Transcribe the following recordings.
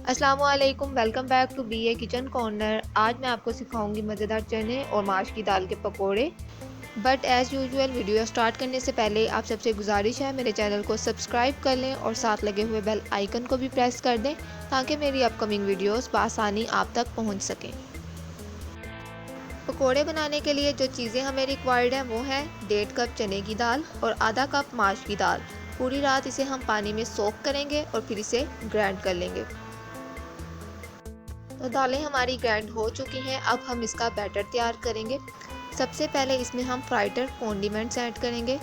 अस्सलामुअलैकुम, welcome back to BA kitchen corner. आज मैं आपको सिखाऊंगी मज़ेदार चने और माश की दाल के पकोड़े। But as usual video start करने से पहले आप सबसे गुजारिश है मेरे चैनल को सब्सक्राइब कर लें और साथ लगे हुए बेल आइकन को भी प्रेस कर दें ताकि मेरी अपकमिंग वीडियोस बआसानी आप तक पहुंच सकें। पकोड़े बनाने के लिए जो चीज़ें हमें रिक्वायर्ड हैं वो है 1.5 कप चने की दाल और आधा कप माश की दाल। पूरी रात इसे हम पानी में सोक करेंगे और फिर इसे ग्राइंड कर लेंगे। तो दालें हमारी ग्राइंड हो चुकी हैं। अब हम इसका बैटर तैयार करेंगे। सबसे पहले इसमें हम फ्राइटर कॉन्डिमेंट्स ऐड करेंगे।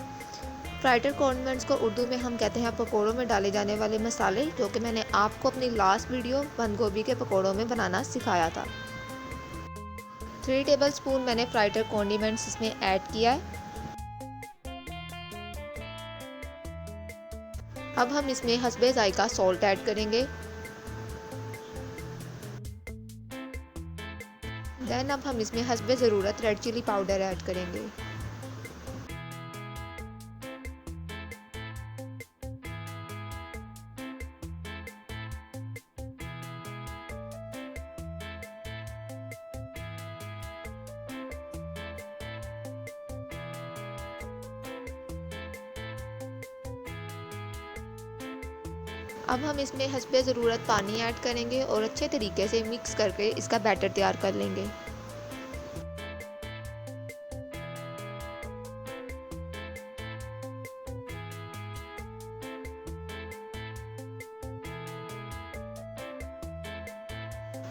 फ्राइटर कॉन्डिमेंट्स को उर्दू में हम कहते हैं पकोड़ों में डाले जाने वाले मसाले, जो कि मैंने आपको अपनी लास्ट वीडियो बंद गोभी के पकोड़ों में बनाना सिखाया था। 3 टेबलस्पून मैंने फ्राइटर कॉन्डिमेंट्स इसमें ऐड किया है। अब हम इसमें हस्बे ज़ायका सॉल्ट ऐड करेंगे। देन अब हम इसमें हस्बे ज़रूरत रेड चिली पाउडर ऐड करेंगे। अब हम इसमें हस्बे ज़रूरत पानी ऐड करेंगे और अच्छे तरीके से मिक्स करके इसका बैटर तैयार कर लेंगे।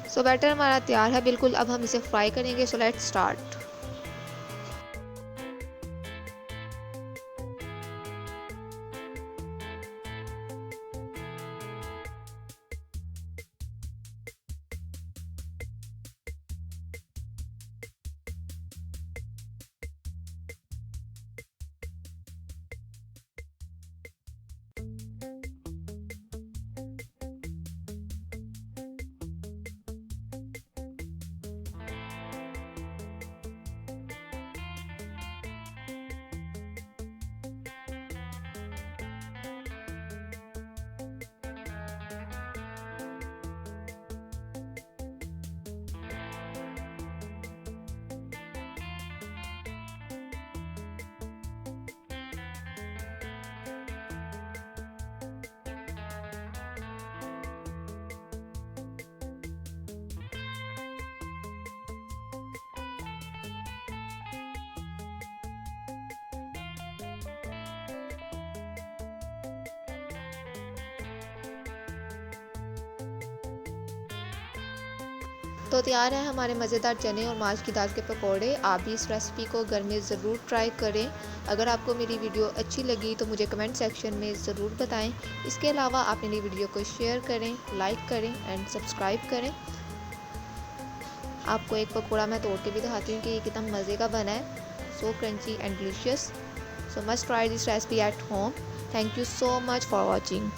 सो बैटर हमारा तैयार है बिल्कुल। अब हम इसे फ्राई करेंगे। So let's start. तो तैयार है हमारे मज़ेदार चने और माश की दाल के पकोड़े। आप भी इस रेसिपी को घर में ज़रूर ट्राई करें। अगर आपको मेरी वीडियो अच्छी लगी तो मुझे कमेंट सेक्शन में ज़रूर बताएं। इसके अलावा आप मेरी वीडियो को शेयर करें, लाइक करें एंड सब्सक्राइब करें। आपको एक पकौड़ा मैं तोड़ के भी दिखाती हूँ कि ये कितना मज़े का बना है। So crunchy and delicious. So must try this recipe at home. Thank you so much for watching.